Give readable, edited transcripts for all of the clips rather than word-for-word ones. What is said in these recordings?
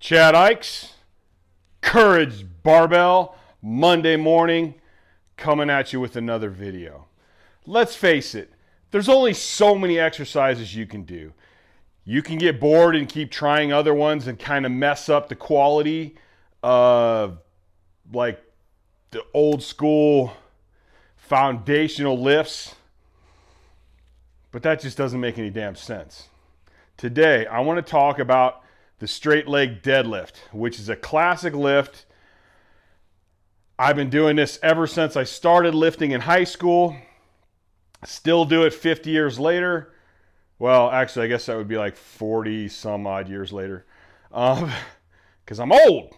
Chad Ikes, Courage Barbell, Monday morning, coming at you with another video. Let's face it, there's only so many exercises you can do. You can get bored and keep trying other ones and kind of mess up the quality of like the old school foundational lifts, but that just doesn't make any damn sense. Today, I want to talk about the straight leg deadlift, which is a classic lift. I've been doing this ever since I started lifting in high school. Still do it 50 years later. Well, actually, I guess that would be like 40 some odd years later. Because I'm old.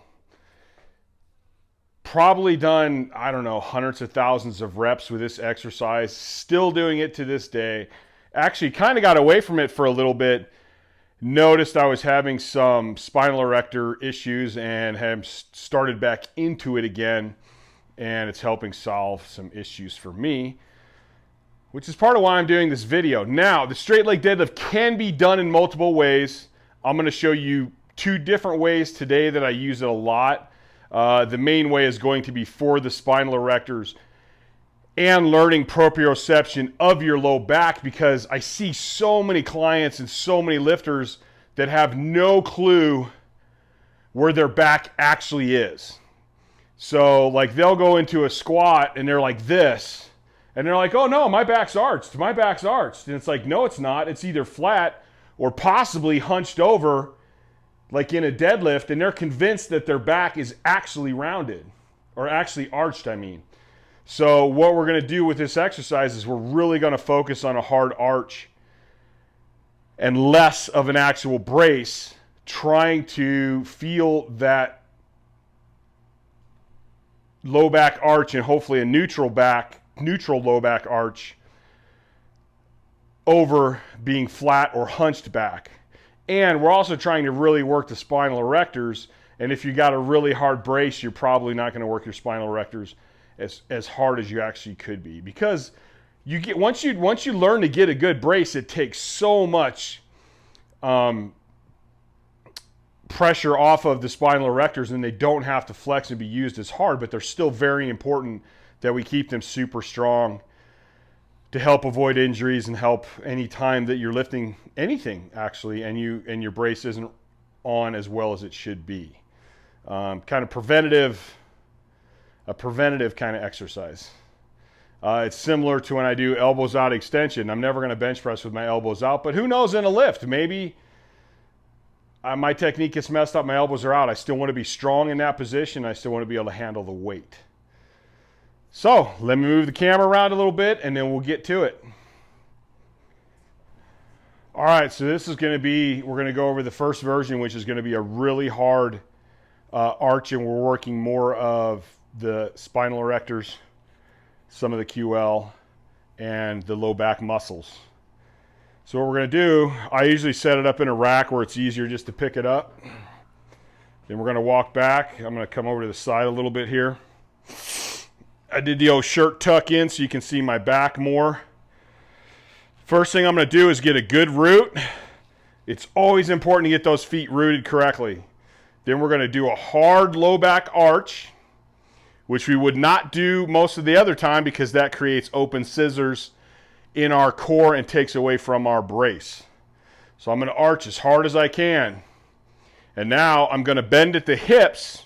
Probably done, I don't know, hundreds of thousands of reps with this exercise. Still doing it to this day. Actually, kind of got away from it for a little bit. Noticed I was having some spinal erector issues and have started back into it again. And it's helping solve some issues for me, which is part of why I'm doing this video. Now, the straight leg deadlift can be done in multiple ways. I'm going to show you two different ways today that I use it a lot. The main way is going to be for the spinal erectors and learning proprioception of your low back, because I see so many clients and so many lifters that have no clue where their back actually is. So like they'll go into a squat and they're like this, and they're like, oh no, my back's arched, my back's arched. And it's like, no, it's not. It's either flat or possibly hunched over like in a deadlift, and they're convinced that their back is actually rounded, or actually arched, I mean. So what we're going to do with this exercise is we're really going to focus on a hard arch and less of an actual brace, trying to feel that low back arch and hopefully a neutral low back arch over being flat or hunched back. And we're also trying to really work the spinal erectors. And if you got a really hard brace, you're probably not going to work your spinal erectors as hard as you actually could be, because you get once you learn to get a good brace, it takes so much pressure off of the spinal erectors, and they don't have to flex and be used as hard, but they're still very important that we keep them super strong to help avoid injuries and help any time that you're lifting anything actually and your brace isn't on as well as it should be. Kind of a preventative kind of exercise. It's similar to when I do elbows out extension. I'm never going to bench press with my elbows out, but who knows, in a lift, maybe my technique gets messed up, my elbows are out. I still want to be strong in that position. I still want to be able to handle the weight. So let me move the camera around a little bit and then we'll get to it. All right, so this is going to be, we're going to go over the first version, which is going to be a really hard arch, and we're working more of the spinal erectors, some of the QL, and the low back muscles. So what we're going to do, I usually set it up in a rack where it's easier just to pick it up. Then we're going to walk back. I'm going to come over to the side a little bit here. I did the old shirt tuck in so you can see my back more. First thing I'm going to do is get a good root. It's always important to get those feet rooted correctly. Then we're going to do a hard low back arch, which we would not do most of the other time because that creates open scissors in our core and takes away from our brace. So I'm going to arch as hard as I can. And now I'm going to bend at the hips.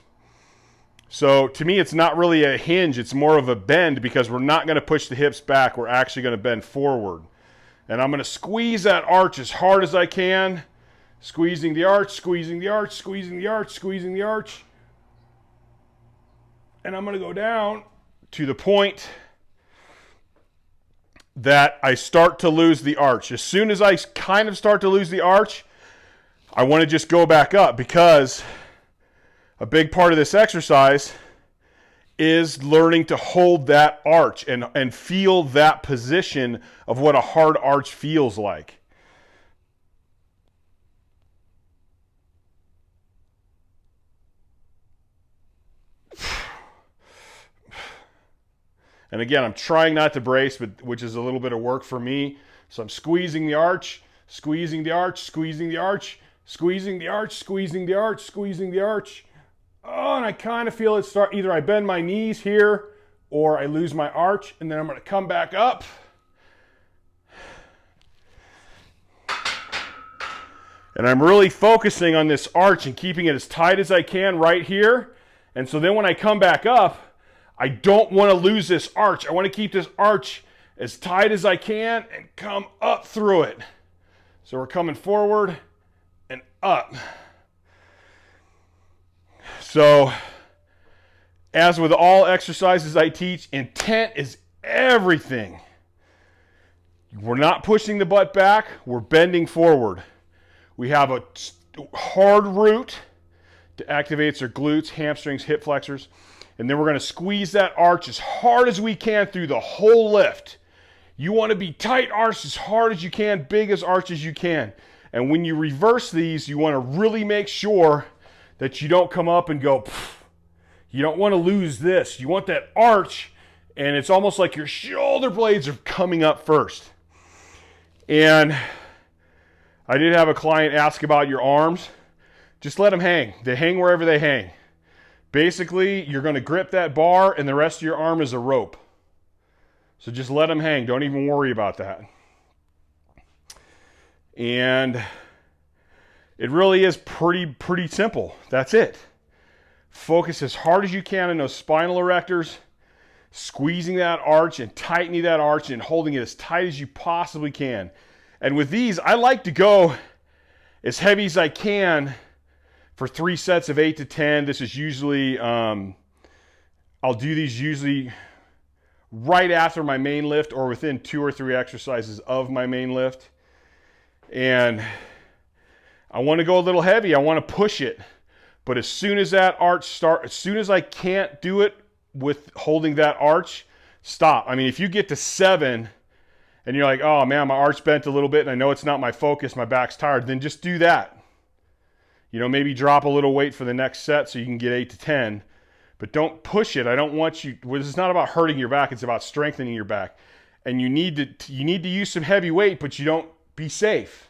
So to me, it's not really a hinge. It's more of a bend, because we're not going to push the hips back. We're actually going to bend forward. And I'm going to squeeze that arch as hard as I can. Squeezing the arch, squeezing the arch, squeezing the arch, squeezing the arch. And I'm going to go down to the point that I start to lose the arch. As soon as I kind of start to lose the arch, I want to just go back up, because a big part of this exercise is learning to hold that arch and feel that position of what a hard arch feels like. And again, I'm trying not to brace, but which is a little bit of work for me. So I'm squeezing the arch, squeezing the arch, squeezing the arch, Squeezing the arch, squeezing the arch, squeezing the arch. Oh, and I kind of feel it start, either I bend my knees here or I lose my arch, and then I'm gonna come back up. And I'm really focusing on this arch and keeping it as tight as I can right here. And so then when I come back up, I don't want to lose this arch. I want to keep this arch as tight as I can and come up through it. So we're coming forward and up. So as with all exercises I teach, intent is everything. We're not pushing the butt back, we're bending forward. We have a hard root that activates our glutes, hamstrings, hip flexors. And then we're going to squeeze that arch as hard as we can through the whole lift. You want to be tight arched as hard as you can, big as arch as you can. And when you reverse these, you want to really make sure that you don't come up and go, pff. You don't want to lose this. You want that arch, and it's almost like your shoulder blades are coming up first. And I did have a client ask about your arms. Just let them hang. They hang wherever they hang. Basically, you're going to grip that bar and the rest of your arm is a rope. So just let them hang. Don't even worry about that. And it really is pretty simple. That's it. Focus as hard as you can on those spinal erectors, squeezing that arch and tightening that arch and holding it as tight as you possibly can. And with these, I like to go as heavy as I can for 3 sets of 8 to 10. This is usually, I'll do these usually right after my main lift or within 2 or 3 exercises of my main lift. And I want to go a little heavy. I want to push it. But as soon as that arch starts, as soon as I can't do it with holding that arch, stop. I mean, if you get to 7 and you're like, oh man, my arch bent a little bit and I know it's not my focus, my back's tired, then just do that. You know, maybe drop a little weight for the next set so you can get 8 to 10, but don't push it. I don't want you, well, this is not about hurting your back, it's about strengthening your back. And you need to use some heavy weight, but you don't be safe.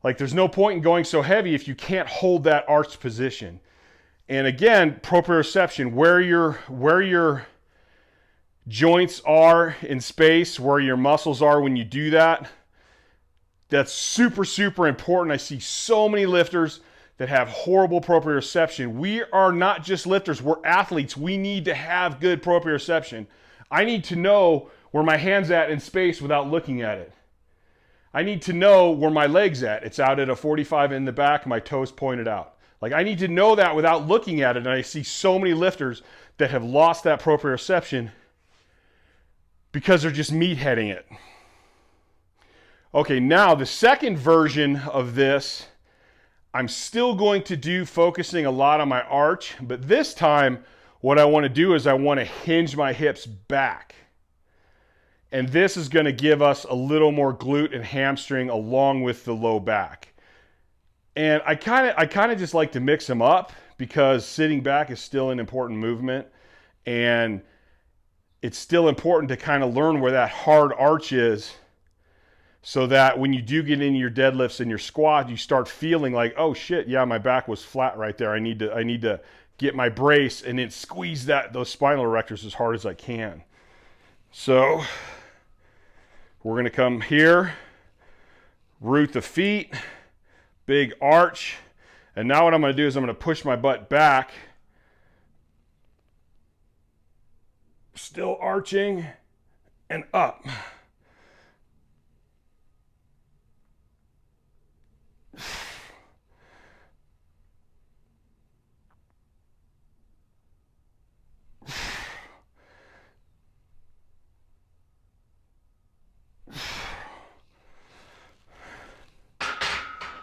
Like there's no point in going so heavy if you can't hold that arched position. And again, proprioception, where your joints are in space, where your muscles are when you do that, that's super important. I see so many lifters that have horrible proprioception. We are not just lifters, we're athletes. We need to have good proprioception. I need to know where my hand's at in space without looking at it. I need to know where my leg's at. It's out at a 45 in the back, my toes pointed out. Like I need to know that without looking at it. And I see so many lifters that have lost that proprioception because they're just meatheading it. Okay, now the second version of this, I'm still going to do focusing a lot on my arch, but this time what I want to do is I want to hinge my hips back. And this is going to give us a little more glute and hamstring along with the low back. And I kind of just like to mix them up because sitting back is still an important movement. And it's still important to kind of learn where that hard arch is so that when you do get into your deadlifts and your squat, you start feeling like, oh shit, yeah, my back was flat right there. I need to get my brace and then squeeze those spinal erectors as hard as I can. So we're going to come here, root the feet, big arch. And now what I'm going to do is I'm going to push my butt back, still arching, and up.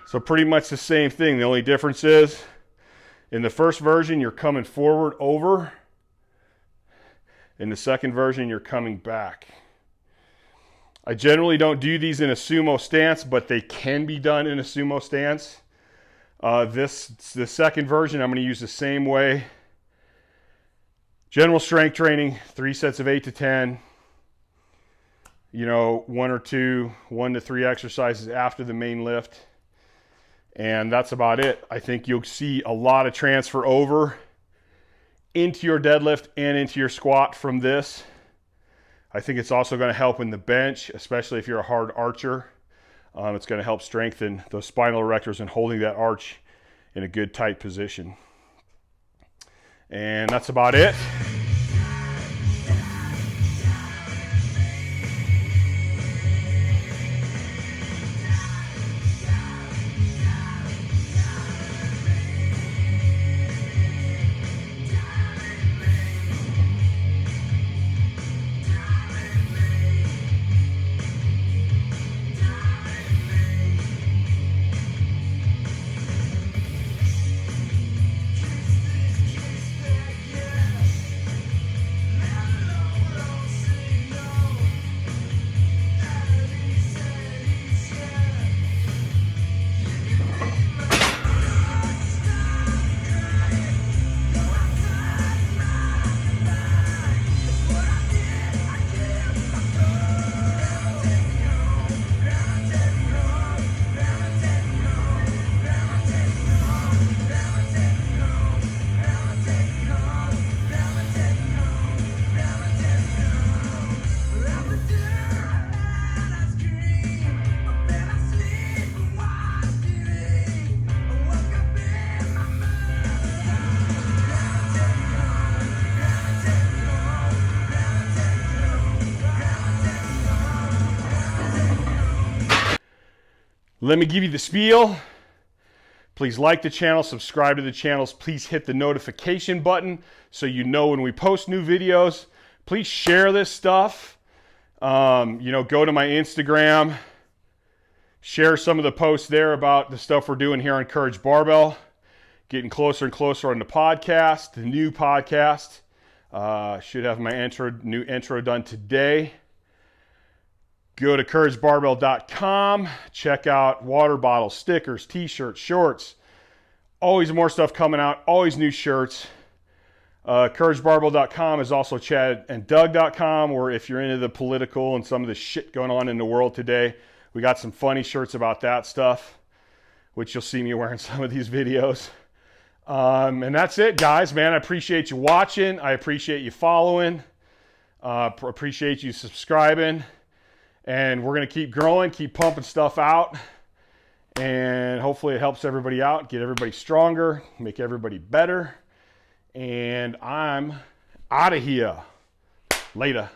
So pretty much the same thing. The only difference is in the first version, you're coming forward over. In the second version, you're coming back. I generally don't do these in a sumo stance, but they can be done in a sumo stance. The second version, I'm going to use the same way. General strength training, 3 sets of 8 to 10. You know, 1 to 3 exercises after the main lift. And that's about it. I think you'll see a lot of transfer over into your deadlift and into your squat from this. I think it's also going to help in the bench, especially if you're a hard archer. It's going to help strengthen those spinal erectors and holding that arch in a good tight position. And that's about it. Let me give you the spiel. Please like the channel, subscribe to the channels. Please hit the notification button so you know when we post new videos. Please share this stuff. Go to my Instagram. Share some of the posts there about the stuff we're doing here on Courage Barbell. Getting closer and closer on the podcast, the new podcast. Should have my new intro done today. Go to CourageBarbell.com. Check out water bottles, stickers, t-shirts, shorts. Always more stuff coming out. Always new shirts. CourageBarbell.com is also ChadandDoug.com, where if you're into the political and some of the shit going on in the world today, we got some funny shirts about that stuff, which you'll see me wearing some of these videos. And that's it, guys, man. I appreciate you watching. I appreciate you following. Appreciate you subscribing. And we're going to keep growing, keep pumping stuff out. And hopefully it helps everybody out, get everybody stronger, make everybody better. And I'm out of here. Later.